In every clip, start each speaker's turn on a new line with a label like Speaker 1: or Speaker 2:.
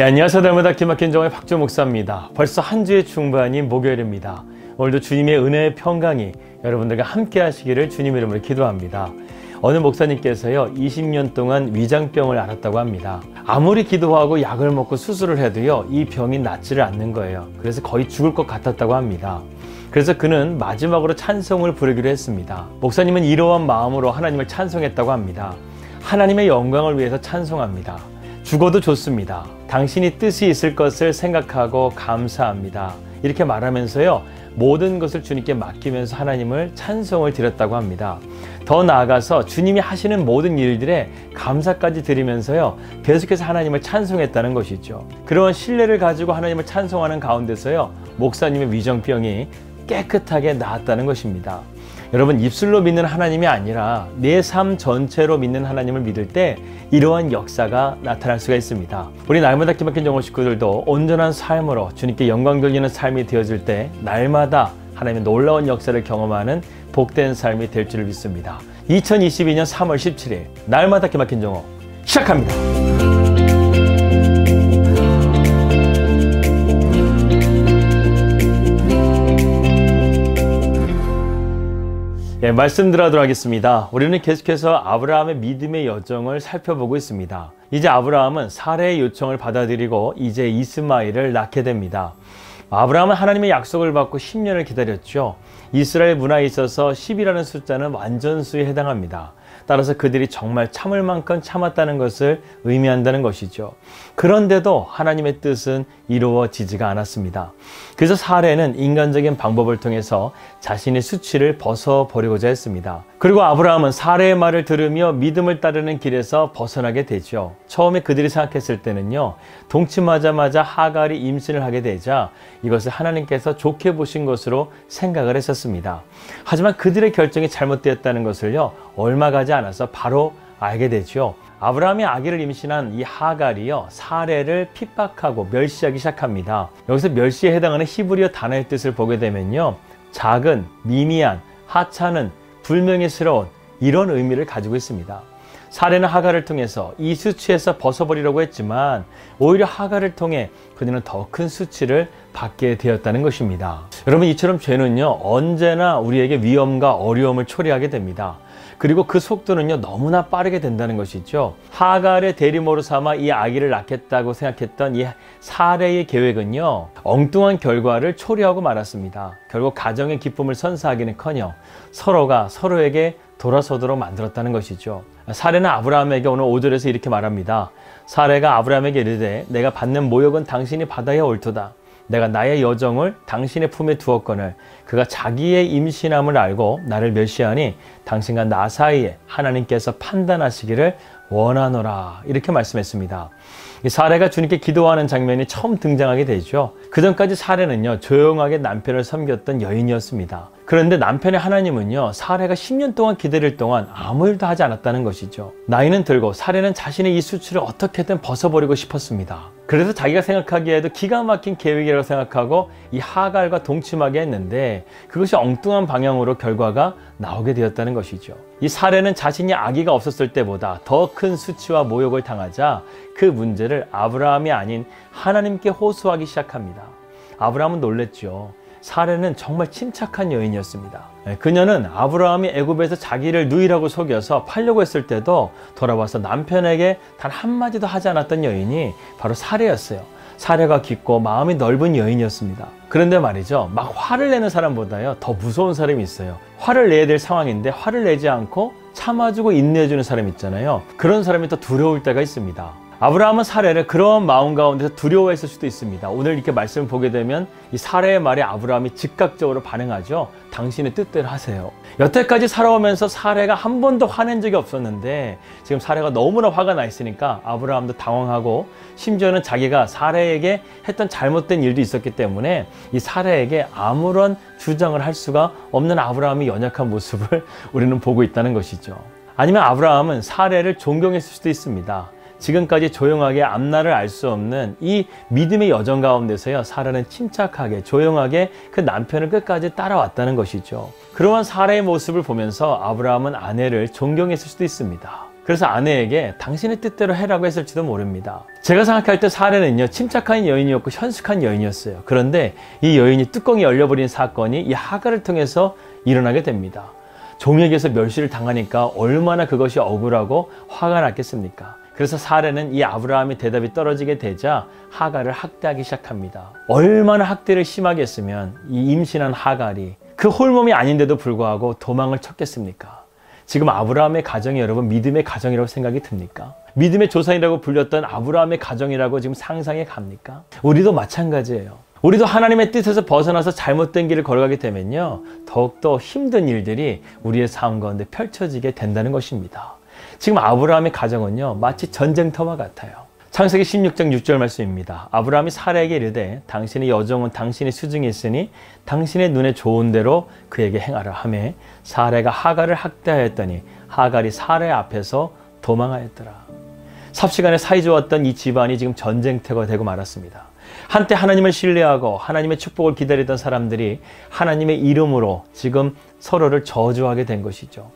Speaker 1: 안녕하세요. 날마다 기막힌 정의 박주 목사입니다. 벌써 한 주의 중반인 목요일입니다. 오늘도 주님의 은혜의 평강이 여러분들과 함께 하시기를 주님의 이름으로 기도합니다. 어느 목사님께서요 20년 동안 위장병을 앓았다고 합니다. 아무리 기도하고 약을 먹고 수술을 해도요 이 병이 낫지를 않는 거예요. 그래서 거의 죽을 것 같았다고 합니다. 그래서 그는 마지막으로 찬송을 부르기로 했습니다. 목사님은 이러한 마음으로 하나님을 찬송했다고 합니다. 하나님의 영광을 위해서 찬송합니다. 죽어도 좋습니다. 당신이 뜻이 있을 것을 생각하고 감사합니다. 이렇게 말하면서요 모든 것을 주님께 맡기면서 하나님을 찬송을 드렸다고 합니다. 더 나아가서 주님이 하시는 모든 일들에 감사까지 드리면서요 계속해서 하나님을 찬송했다는 것이죠. 그런 신뢰를 가지고 하나님을 찬송하는 가운데서요 목사님의 위장병이 깨끗하게 나았다는 것입니다. 여러분, 입술로 믿는 하나님이 아니라 내 삶 전체로 믿는 하나님을 믿을 때 이러한 역사가 나타날 수가 있습니다. 우리 날마다 기막힌 정호 식구들도 온전한 삶으로 주님께 영광 돌리는 삶이 되어질 때 날마다 하나님의 놀라운 역사를 경험하는 복된 삶이 될 줄을 믿습니다. 2022년 3월 17일 날마다 기막힌 정호 시작합니다. 말씀드리도록 하겠습니다. 우리는 계속해서 아브라함의 믿음의 여정을 살펴보고 있습니다. 이제 아브라함은 사레의 요청을 받아들이고 이제 이스마엘을 낳게 됩니다. 아브라함은 하나님의 약속을 받고 10년을 기다렸죠. 이스라엘 문화에 있어서 10이라는 숫자는 완전수에 해당합니다. 따라서 그들이 정말 참을 만큼 참았다는 것을 의미한다는 것이죠. 그런데도 하나님의 뜻은 이루어지지가 않았습니다. 그래서 사레는 인간적인 방법을 통해서 자신의 수치를 벗어버리고자 했습니다. 그리고 아브라함은 사레의 말을 들으며 믿음을 따르는 길에서 벗어나게 되죠. 처음에 그들이 생각했을 때는요 동침하자마자 하갈이 임신을 하게 되자 이것을 하나님께서 좋게 보신 것으로 생각을 했었습니다. 하지만 그들의 결정이 잘못되었다는 것을요 얼마 가지 않아서 바로 알게 되죠. 아브라함이 아기를 임신한 이 하갈이요 사레를 핍박하고 멸시하기 시작합니다. 여기서 멸시에 해당하는 히브리어 단어의 뜻을 보게 되면요 작은, 미미한, 하찮은, 불명예스러운 이런 의미를 가지고 있습니다. 사레는 하갈을 통해서 이 수치에서 벗어버리려고 했지만 오히려 하갈을 통해 그들은 더 큰 수치를 받게 되었다는 것입니다. 여러분, 이처럼 죄는요 언제나 우리에게 위험과 어려움을 초래하게 됩니다. 그리고 그 속도는요 너무나 빠르게 된다는 것이죠. 하갈의 대리모로 삼아 이 아기를 낳겠다고 생각했던 이 사레의 계획은요 엉뚱한 결과를 초래하고 말았습니다. 결국 가정의 기쁨을 선사하기는커녕 서로가 서로에게 돌아서도록 만들었다는 것이죠. 사레는 아브라함에게 오늘 5절에서 이렇게 말합니다. 사레가 아브라함에게 이르되 내가 받는 모욕은 당신이 받아야 옳도다. 내가 나의 여정을 당신의 품에 두었거늘 그가 자기의 임신함을 알고 나를 멸시하니 당신과 나 사이에 하나님께서 판단하시기를 원하노라. 이렇게 말씀했습니다. 이 사레가 주님께 기도하는 장면이 처음 등장하게 되죠. 그전까지 사레는요 조용하게 남편을 섬겼던 여인이었습니다. 그런데 남편의 하나님은요 사레가 10년 동안 기다릴 동안 아무 일도 하지 않았다는 것이죠. 나이는 들고 사레는 자신의 이 수치를 어떻게든 벗어버리고 싶었습니다. 그래서 자기가 생각하기에도 기가 막힌 계획이라고 생각하고 이 하갈과 동침하게 했는데 그것이 엉뚱한 방향으로 결과가 나오게 되었다는 것이죠. 이 사레는 자신이 아기가 없었을 때보다 더 큰 수치와 모욕을 당하자 그 문제를 아브라함이 아닌 하나님께 호소하기 시작합니다. 아브라함은 놀랬죠. 사레는 정말 침착한 여인이었습니다. 그녀는 아브라함이 애굽에서 자기를 누이라고 속여서 팔려고 했을 때도 돌아와서 남편에게 단 한마디도 하지 않았던 여인이 바로 사레였어요. 사레가 깊고 마음이 넓은 여인이었습니다. 그런데 말이죠, 막 화를 내는 사람보다요 더 무서운 사람이 있어요. 화를 내야 될 상황인데 화를 내지 않고 참아주고 인내해주는 사람 있잖아요. 그런 사람이 더 두려울 때가 있습니다. 아브라함은 사레를 그런 마음 가운데서 두려워했을 수도 있습니다. 오늘 이렇게 말씀을 보게 되면 이 사레의 말에 아브라함이 즉각적으로 반응하죠. 당신의 뜻대로 하세요. 여태까지 살아오면서 사레가 한 번도 화낸 적이 없었는데 지금 사레가 너무나 화가 나 있으니까 아브라함도 당황하고 심지어는 자기가 사레에게 했던 잘못된 일도 있었기 때문에 이 사레에게 아무런 주장을 할 수가 없는 아브라함의 연약한 모습을 우리는 보고 있다는 것이죠. 아니면 아브라함은 사레를 존경했을 수도 있습니다. 지금까지 조용하게 앞날을 알 수 없는 이 믿음의 여정 가운데서요 사라는 침착하게 조용하게 그 남편을 끝까지 따라왔다는 것이죠. 그러한 사라의 모습을 보면서 아브라함은 아내를 존경했을 수도 있습니다. 그래서 아내에게 당신의 뜻대로 해라고 했을지도 모릅니다. 제가 생각할 때 사례는요, 침착한 여인이었고 현숙한 여인이었어요. 그런데 이 여인이 뚜껑이 열려버린 사건이 이 하갈을 통해서 일어나게 됩니다. 종에게서 멸시를 당하니까 얼마나 그것이 억울하고 화가 났겠습니까? 그래서 사례는 이 아브라함의 대답이 떨어지게 되자 하갈을 학대하기 시작합니다. 얼마나 학대를 심하게 했으면 이 임신한 하갈이 그 홀몸이 아닌데도 불구하고 도망을 쳤겠습니까? 지금 아브라함의 가정이 여러분 믿음의 가정이라고 생각이 듭니까? 믿음의 조상이라고 불렸던 아브라함의 가정이라고 지금 상상해 갑니까? 우리도 마찬가지예요. 우리도 하나님의 뜻에서 벗어나서 잘못된 길을 걸어가게 되면요, 더욱더 힘든 일들이 우리의 삶 가운데 펼쳐지게 된다는 것입니다. 지금 아브라함의 가정은요, 마치 전쟁터와 같아요. 창세기 16장 6절 말씀입니다. 아브라함이 사라에게 이르되 당신의 여종은 당신의 수중에 있으니 당신의 눈에 좋은 대로 그에게 행하라 하매 사라가 하갈을 학대하였더니 하갈이 사라의 앞에서 도망하였더라. 삽시간에 사이좋았던 이 집안이 지금 전쟁터가 되고 말았습니다. 한때 하나님을 신뢰하고 하나님의 축복을 기다리던 사람들이 하나님의 이름으로 지금 서로를 저주하게 된 것이죠.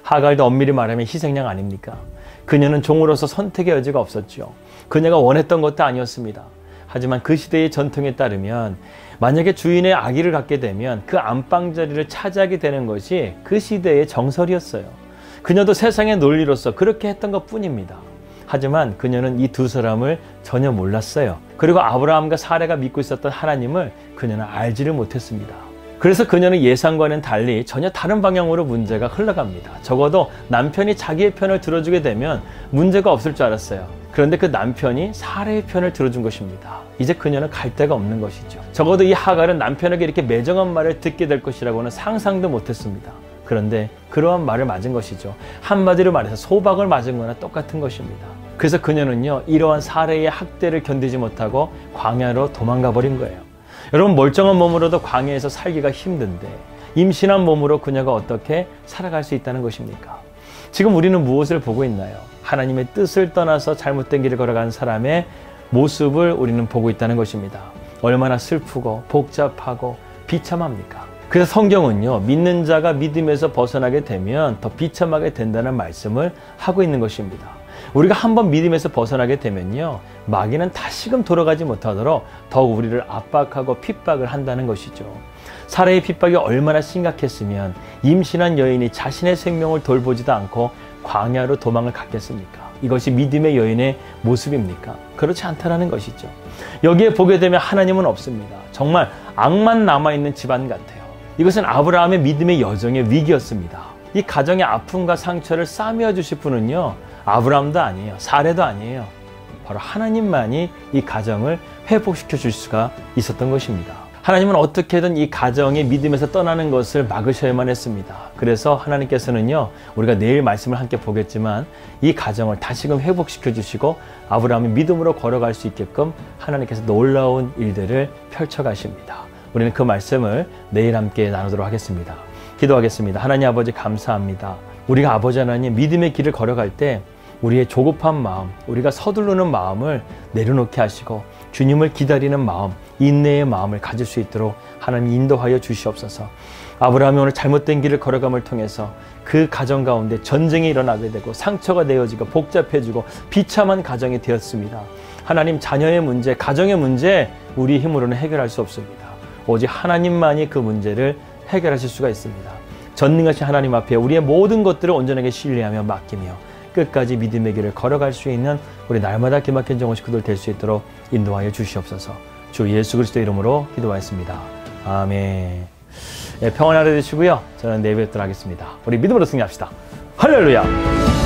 Speaker 1: 하갈도 엄밀히 말하면 희생양 아닙니까? 그녀는 종으로서 선택의 여지가 없었죠. 그녀가 원했던 것도 아니었습니다. 하지만 그 시대의 전통에 따르면 만약에 주인의 아기를 갖게 되면 그 안방자리를 차지하게 되는 것이 그 시대의 정설이었어요. 그녀도 세상의 논리로서 그렇게 했던 것뿐입니다. 하지만 그녀는 이 두 사람을 전혀 몰랐어요. 그리고 아브라함과 사라가 믿고 있었던 하나님을 그녀는 알지를 못했습니다. 그래서 그녀는 예상과는 달리 전혀 다른 방향으로 문제가 흘러갑니다. 적어도 남편이 자기의 편을 들어주게 되면 문제가 없을 줄 알았어요. 그런데 그 남편이 사라의 편을 들어준 것입니다. 이제 그녀는 갈 데가 없는 것이죠. 적어도 이 하갈은 남편에게 이렇게 매정한 말을 듣게 될 것이라고는 상상도 못했습니다. 그런데 그러한 말을 맞은 것이죠. 한마디로 말해서 소박을 맞은 거나 똑같은 것입니다. 그래서 그녀는요, 이러한 사라의 학대를 견디지 못하고 광야로 도망가 버린 거예요. 여러분, 멀쩡한 몸으로도 광야에서 살기가 힘든데 임신한 몸으로 그녀가 어떻게 살아갈 수 있다는 것입니까? 지금 우리는 무엇을 보고 있나요? 하나님의 뜻을 떠나서 잘못된 길을 걸어간 사람의 모습을 우리는 보고 있다는 것입니다. 얼마나 슬프고 복잡하고 비참합니까? 그래서 성경은요, 믿는 자가 믿음에서 벗어나게 되면 더 비참하게 된다는 말씀을 하고 있는 것입니다. 우리가 한번 믿음에서 벗어나게 되면요, 마귀는 다시금 돌아가지 못하도록 더욱 우리를 압박하고 핍박을 한다는 것이죠. 사라의 핍박이 얼마나 심각했으면 임신한 여인이 자신의 생명을 돌보지도 않고 광야로 도망을 갔겠습니까? 이것이 믿음의 여인의 모습입니까? 그렇지 않다는 것이죠. 여기에 보게 되면 하나님은 없습니다. 정말 악만 남아있는 집안 같아요. 이것은 아브라함의 믿음의 여정의 위기였습니다. 이 가정의 아픔과 상처를 싸매어 주실 분은요, 아브라함도 아니에요. 사례도 아니에요. 바로 하나님만이 이 가정을 회복시켜 줄 수가 있었던 것입니다. 하나님은 어떻게든 이 가정의 믿음에서 떠나는 것을 막으셔야만 했습니다. 그래서 하나님께서는요, 우리가 내일 말씀을 함께 보겠지만 이 가정을 다시금 회복시켜 주시고 아브라함이 믿음으로 걸어갈 수 있게끔 하나님께서 놀라운 일들을 펼쳐 가십니다. 우리는 그 말씀을 내일 함께 나누도록 하겠습니다. 기도하겠습니다. 하나님 아버지, 감사합니다. 우리가 아버지 하나님 믿음의 길을 걸어갈 때 우리의 조급한 마음, 우리가 서두르는 마음을 내려놓게 하시고 주님을 기다리는 마음, 인내의 마음을 가질 수 있도록 하나님 인도하여 주시옵소서. 아브라함이 오늘 잘못된 길을 걸어감을 통해서 그 가정 가운데 전쟁이 일어나게 되고 상처가 되어지고 복잡해지고 비참한 가정이 되었습니다. 하나님, 자녀의 문제, 가정의 문제 우리 힘으로는 해결할 수 없습니다. 오직 하나님만이 그 문제를 해결하실 수가 있습니다. 전능하신 하나님 앞에 우리의 모든 것들을 온전하게 신뢰하며 맡기며 끝까지 믿음의 길을 걸어갈 수 있는 우리 날마다 기막힌 정원 식구들 될 수 있도록 인도하여 주시옵소서. 주 예수 그리스도 이름으로 기도하였습니다. 아멘. 네, 평안하게 되시고요. 저는 내일 뵙도록 하겠습니다. 우리 믿음으로 승리합시다. 할렐루야.